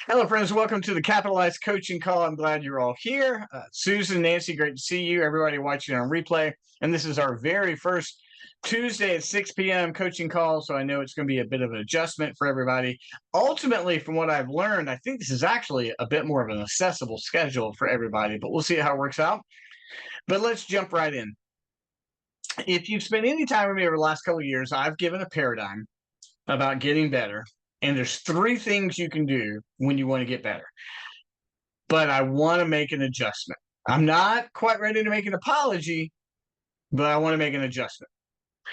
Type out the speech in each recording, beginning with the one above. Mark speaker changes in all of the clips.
Speaker 1: Hello, friends. Welcome to the Capitalized Coaching Call. I'm glad you're all here. Susan, Nancy, great to see you. Everybody watching on replay. And this is our very first Tuesday at 6 p.m. coaching call. So I know it's going to be a bit of an adjustment for everybody. Ultimately, from what I've learned, I think this is actually a bit more of an accessible schedule for everybody, but we'll see how it works out. But let's jump right in. If you've spent any time with me over the last couple of years, I've given a paradigm about getting better. And there's three things you can do when you want to get better. But I want to make an adjustment. I'm not quite ready to make an apology, but I want to make an adjustment.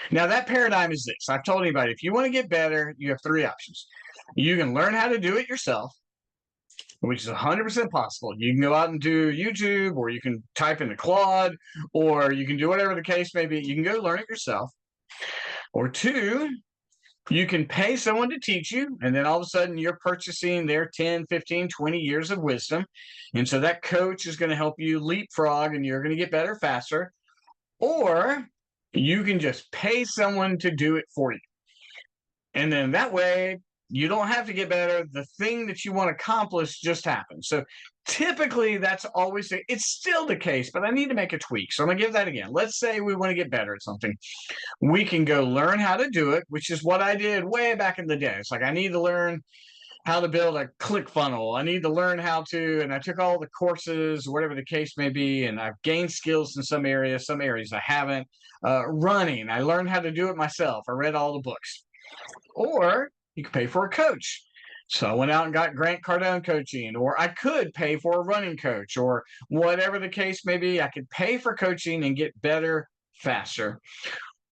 Speaker 1: Now, that paradigm is this. I've told anybody, if you want to get better, you have three options. You can learn how to do it yourself, which is 100% possible. You can go out and do YouTube, or you can type into Claude, or you can do whatever the case may be. You can go learn it yourself. Or two, you can pay someone to teach you, and then all of a sudden you're purchasing their 10, 15, 20 years of wisdom. And so that coach is going to help you leapfrog and you're going to get better faster. Or you can just pay someone to do it for you. And then that way you don't have to get better. The thing that you want to accomplish just happens. So typically that's always, it's still the case, but I need to make a tweak. So I'm going to give that again. Let's say we want to get better at something. We can go learn how to do it, which is what I did way back in the day. It's like, I need to learn how to build a ClickFunnels. I need to learn how to, and I took all the courses, whatever the case may be, and I've gained skills in some areas I haven't. Running, I learned how to do it myself. I read all the books. Or you can pay for a coach. So I went out and got Grant Cardone coaching, or I could pay for a running coach, or whatever the case may be. I could pay for coaching and get better faster.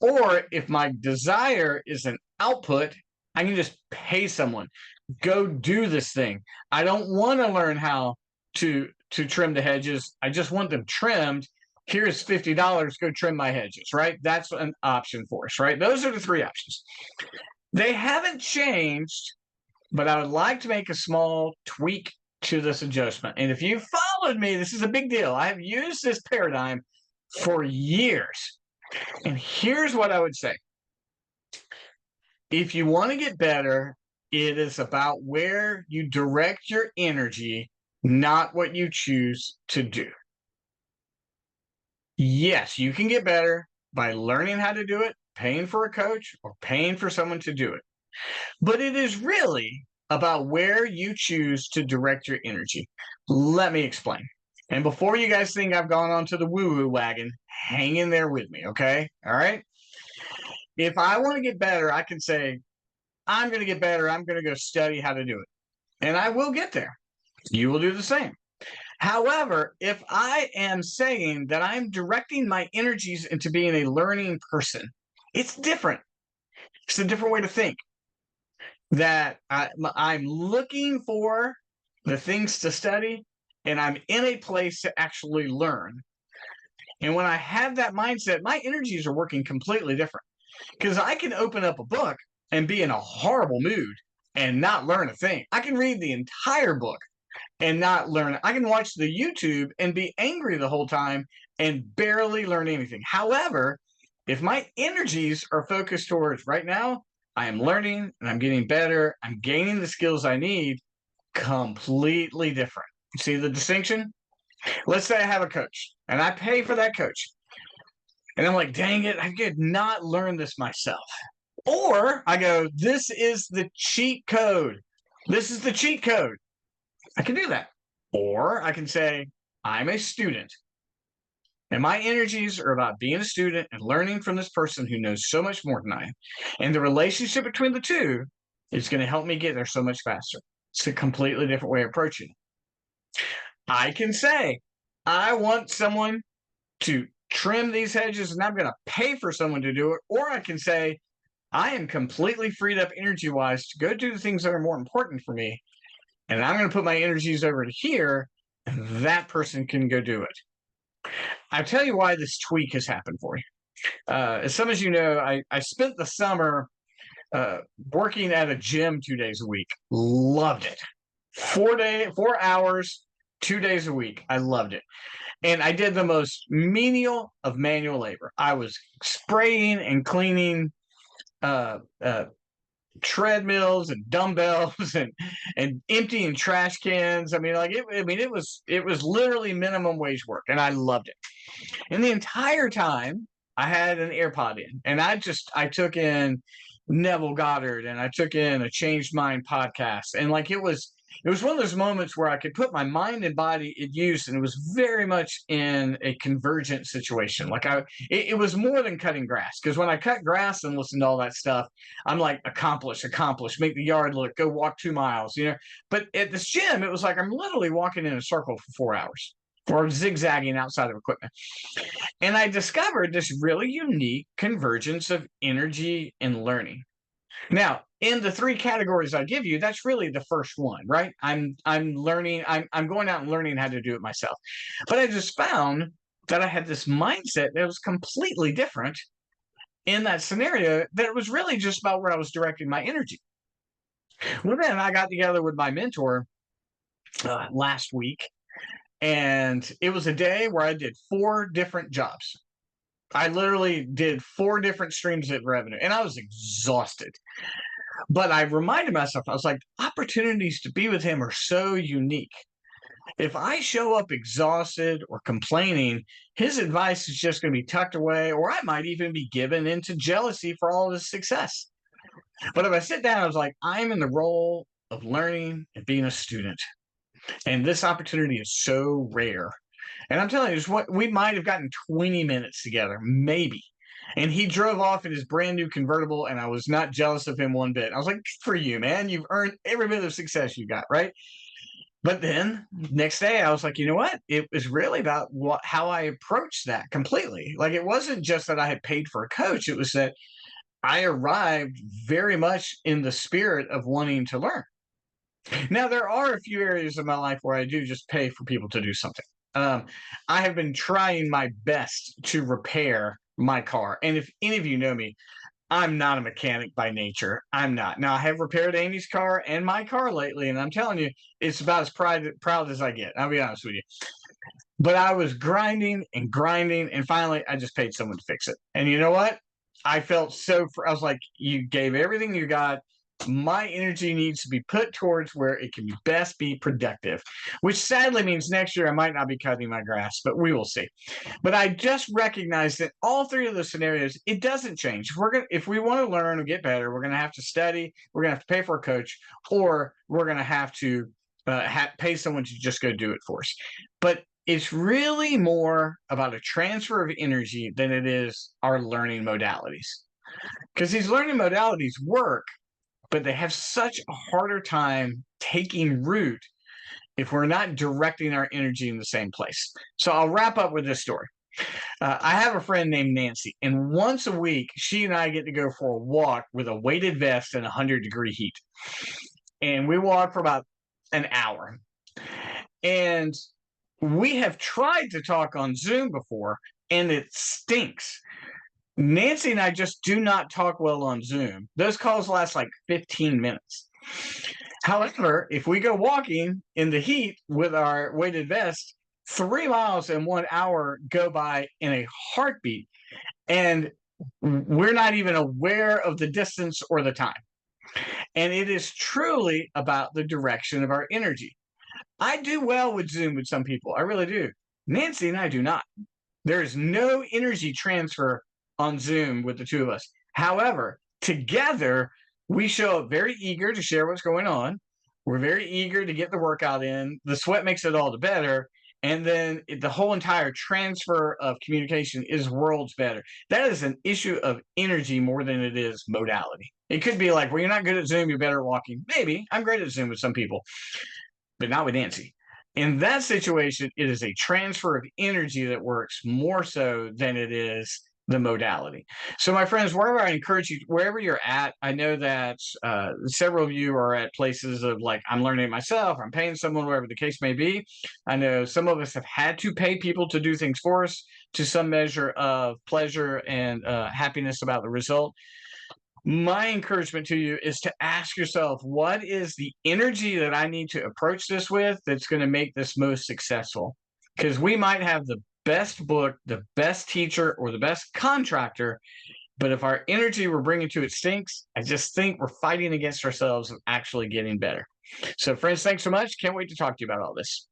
Speaker 1: Or if my desire is an output, I can just pay someone. Go do this thing. I don't want to learn how to trim the hedges. I just want them trimmed. Here's $50. Go trim my hedges, right? That's an option for us, right? Those are the three options. They haven't changed, but I would like to make a small tweak to this adjustment. And if you followed me, this is a big deal. I have used this paradigm for years. And here's what I would say. If you want to get better, it is about where you direct your energy, not what you choose to do. Yes, you can get better by learning how to do it, paying for a coach, or paying for someone to do it. But it is really about where you choose to direct your energy. Let me explain. And before you guys think I've gone onto the woo-woo wagon, hang in there with me, okay? All right? If I want to get better, I can say, I'm going to get better. I'm going to go study how to do it. And I will get there. You will do the same. However, if I am saying that I'm directing my energies into being a learning person, it's different. It's a different way to think. That I'm looking for the things to study, and I'm in a place to actually learn. And when I have that mindset, my energies are working completely different. Because I can open up a book and be in a horrible mood and not learn a thing. I can read the entire book and not learn. I can watch the YouTube and be angry the whole time and barely learn anything. However, if my energies are focused towards right now, I am learning and I'm getting better, I'm gaining the skills I need, completely different. See the distinction? Let's say I have a coach and I pay for that coach. And I'm like, dang it, I could not learn this myself. Or I go, this is the cheat code. This is the cheat code. I can do that. Or I can say, I'm a student. And my energies are about being a student and learning from this person who knows so much more than I am. And the relationship between the two is going to help me get there so much faster. It's a completely different way of approaching it. I can say, I want someone to trim these hedges and I'm going to pay for someone to do it. Or I can say, I am completely freed up energy-wise to go do the things that are more important for me. And I'm going to put my energies over to here, and that person can go do it. I'll tell you why this tweak has happened for you. As some of you know, I spent the summer working at a gym 2 days a week. Loved it. 4 hours, 2 days a week. I loved it. And I did the most menial of manual labor. I was spraying and cleaning treadmills and dumbbells and emptying trash cans. I mean, like it was literally minimum wage work, and I loved it. And the entire time I had an AirPod in, and I took in Neville Goddard, and I took in a Changed Mind podcast, and like it was one of those moments where I could put my mind and body at use, and it was very much in a convergent situation. Like it was more than cutting grass, because when I cut grass and listen to all that stuff, I'm like, accomplish, make the yard look, go walk 2 miles, you know. But at this gym, it was like I'm literally walking in a circle for 4 hours or zigzagging outside of equipment. And I discovered this really unique convergence of energy and learning. Now, in the 3 categories I give you, that's really the first one, right? I'm learning, I'm going out and learning how to do it myself. But I just found that I had this mindset that was completely different in that scenario, that it was really just about where I was directing my energy. Well, then I got together with my mentor last week, and it was a day where I did 4 different jobs. I literally did 4 different streams of revenue, and I was exhausted. But I reminded myself, I was like, opportunities to be with him are so unique. If I show up exhausted or complaining, his advice is just going to be tucked away, or I might even be given into jealousy for all of his success. But if I sit down, I was like, I'm in the role of learning and being a student. And this opportunity is so rare. And I'm telling you, what we might have gotten 20 minutes together, maybe. And he drove off in his brand new convertible, and I was not jealous of him one bit. I was like, good for you, man. You've earned every bit of success you got, right? But then next day, I was like, you know what? It was really about how I approached that completely. Like, it wasn't just that I had paid for a coach. It was that I arrived very much in the spirit of wanting to learn. Now, there are a few areas of my life where I do just pay for people to do something. I have been trying my best to repair my car. And if any of you know me, I'm not a mechanic by nature. I'm not. Now, I have repaired Amy's car and my car lately, and I'm telling you, it's about as proud as I get. I'll be honest with you. But I was grinding and grinding, and finally, I just paid someone to fix it. And you know what? I felt I was like, you gave everything you got. My energy needs to be put towards where it can best be productive, which sadly means next year I might not be cutting my grass, but we will see. But I just recognize that all 3 of those scenarios, it doesn't change. If we want to learn and get better, we're going to have to study, we're going to have to pay for a coach, or we're going to have to pay someone to just go do it for us. But it's really more about a transfer of energy than it is our learning modalities. Because these learning modalities work, but they have such a harder time taking root if we're not directing our energy in the same place. So I'll wrap up with this story. I have a friend named Nancy, and once a week, she and I get to go for a walk with a weighted vest in 100-degree heat. And we walk for about an hour. And we have tried to talk on Zoom before, and it stinks. Nancy and I just do not talk well on Zoom. Those calls last like 15 minutes. However, if we go walking in the heat with our weighted vest, 3 miles in 1 hour go by in a heartbeat, and we're not even aware of the distance or the time. And it is truly about the direction of our energy. I do well with Zoom with some people. I really do. Nancy and I do not. There is no energy transfer on Zoom with the 2 of us. However, together, we show up very eager to share what's going on. We're very eager to get the workout in. The sweat makes it all the better. And then the whole entire transfer of communication is worlds better. That is an issue of energy more than it is modality. It could be like, well, you're not good at Zoom, you're better at walking. Maybe. I'm great at Zoom with some people, but not with Nancy. In that situation, it is a transfer of energy that works more so than it is the modality. So my friends, wherever I encourage you, wherever you're at, I know that several of you are at places of like, I'm learning it myself, I'm paying someone, whatever the case may be. I know some of us have had to pay people to do things for us to some measure of pleasure and happiness about the result. My encouragement to you is to ask yourself, what is the energy that I need to approach this with that's going to make this most successful? Because we might have the best book, the best teacher, or the best contractor. But if our energy we're bringing to it stinks, I just think we're fighting against ourselves of actually getting better. So, friends, thanks so much. Can't wait to talk to you about all this.